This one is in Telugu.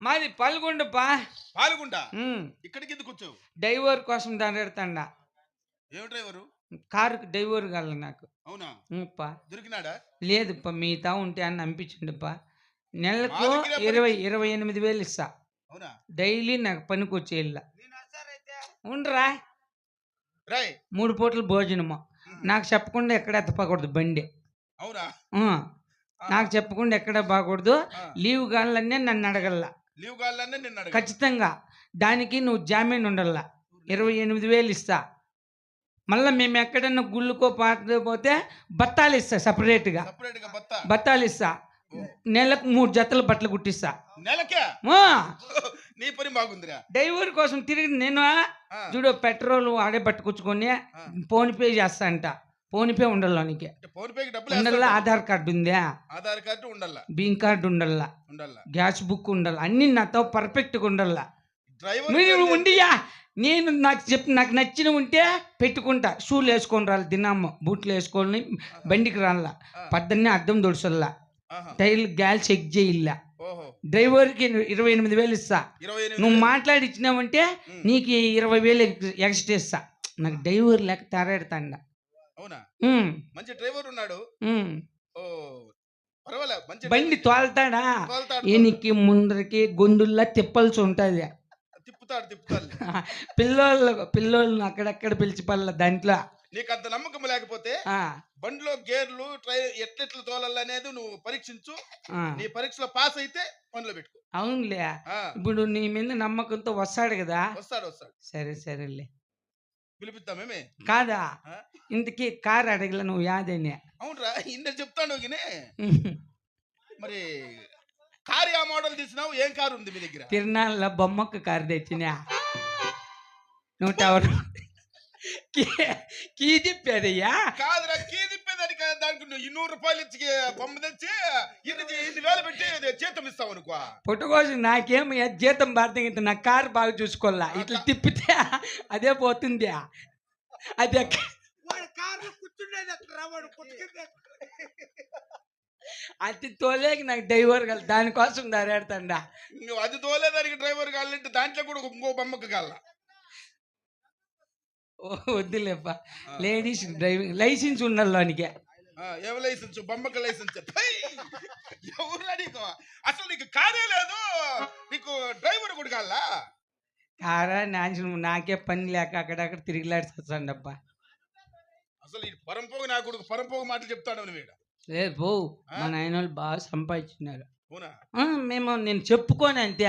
మాది పాల్గొండపా. పాల్గొండ. ఉమ్. ఇక్కడికి ఎందుకు వచ్చావు? డ్రైవర్ కోసం దాడెడతాండా. ఏం డ్రైవరు? కారుకి డ్రైవర్ కావాలి నాకు. అవునా? పా. దొరికినాడా? లేదుప్పా, మిగతా ఉంటే అని అనిపించిండుపా. మా నెలకు దగ్గర 28,000 ఇస్తా. అవునా? డైలీ నాకు పనికి వచ్చేళ్ళ. ఉండరా, రాయ్. 3 పూటలు భోజనము. నాకు చెప్పకుండా ఎక్కడ ఎత్తపకూడదు బండి. అవునా? ఆ, నాకు చెప్పకుండా ఎక్కడ బాగూడదు. ఆ. లీవ్ కావాలన్నీ నన్ను అడగల్లా లీవ్ కావాలన్నా నిన్ను అడగాలి. ఖచ్చితంగా. దానికి నువ్వు జామీన్ ఉండల్లా. 28,000 ఇస్తా. మళ్ళీ మేము ఎక్కడన్నా గుళ్ళుకో పోతే బత్తాలు ఇస్తా, సపరేట్గా సపరేట్ గా బత్తాలు ఇస్తా. నెలకు 3 జతలు బట్టలు కుట్టిస్తా. నెలకే? ఆ, నీ పని బాగుందిరా. డ్రైవర్ కోసం తిరిగి నేను ఆ. చూడు, పెట్రోల్ ఆడే పట్టుకొచ్చుకొని ఫోన్ పే చేస్తా అంట. ఫోన్ పే ఉండాలనికి ఫోన్ పేకి డబ్బులు ఉండాల. వేస్తాడు. ఆధార్ కార్డు ఉందా, ఆధార్ కార్డు ఉండాల, బియ్యం కార్డు ఉండాల, ఉండాల. గ్యాస్ బుక్ ఉండాలి, అన్ని నాతో పర్ఫెక్ట్గా ఉండాల. డ్రైవర్ మీరు పేరు ఉండియా, నేను నాకు నచ్చిన ఉంటే పెట్టుకుంటా. షూలు వేసుకొని రాలి, దినమ్మ బూట్లు వేసుకొని బండికి రాళ్ళ. పద్దన్నే అద్దం దొడుసల్లా, ఆహా. టైర్లు గ్యాస్ చెక్ చేయిల్లా. ఓహో. డ్రైవర్కి 28,000 ఇస్తా. 28,000. నువ్వు మాట్లాడిచ్చినావంటే నీకు 20,000 ఎక్స్ట్రా ఇస్తా. నాకు డ్రైవర్ లేక తెరాడుతాండ. అవునా? మంచి డ్రైవర్ ఉన్నాడు. ఓ, పర్వాలే, మంచి బండి తోలుతాడా, తోలుతాడు. ఈయనకి ముందరికి గొంతుల్లా తిప్పాల్సి ఉంటుంది. తిప్పుతాడు తిప్పుతాడు. పిల్లోళ్ళు అక్కడక్కడ పిలిచిపల్ల దాంట్లో. నీకు అంత నమ్మకం లేకపోతే బండిలో గేర్లు ఎట్లెట్ల తోలాలనేది నువ్వు పరీక్షించు. నీ పరీక్షలో పాస్ అయితే పనిలో పెట్టుకో. అవునులే, ఇప్పుడు నీ మీద నమ్మకంతో వస్తాడు కదా. వస్తాడు వస్తాడు. సరే సరేలే, పిలిపిద్దామేమే. కాదా ఇంతకీ కారు అడగల నువ్వు యాదని. అవునరా, ఇందరు చెప్తాను గినే. మరి కారు ఆ మోడల్ తీసినావు? ఏం కారు ఉంది మీ దగ్గర? తిరునాళ్ళ బొమ్మకు కారు తెచ్చినా. 100 కీ తిప్పేదయ్యా. కాదురా, కీ తిప్పేదానికి దానికి నువ్వు 200 రూపాయలు ఇచ్చి బొమ్మ తెచ్చి 8,000 పెట్టి జీతం ఇస్తావు అనుకో. పుట్టుకోసం నాకేం జీతం భారతం ఇంత, నా కారు బాగా చూసుకోవాలా. ఇట్లా తిప్పితే అదే పోతుంది. అది అది తోలేకి నాకు డ్రైవర్ కాదు, దానికోసం దారాడుతాండా. నువ్వు అది తోలేదానికి డ్రైవర్ కావాలంటే దాంట్లో కూడా ఇంకో బొమ్మకు కావాల. వద్దులేప్ప, లేడీస్ డ్రైవింగ్ లైసెన్స్ ఉండాలోనికి. ఏం లైసెన్స్? బొమ్మకు లైసెన్స్. ఎవరు అడిగో? అసలు నీకు కారే లేదు, నీకు డ్రైవర్ కూడా కావాలా? కారా నాకే పని లేక అక్కడక్కడ తిరిగిలాడుతాండబ్బా. అసలు ఈ పరంపోగు నా కొడుకు పరంపోగు మాటలు చెప్తాడు నువ్వు. లేదు పో, మా నాయన వాళ్ళు బాగా సంపాదించినారు. అవునా? నేను చెప్పుకోను అంతే.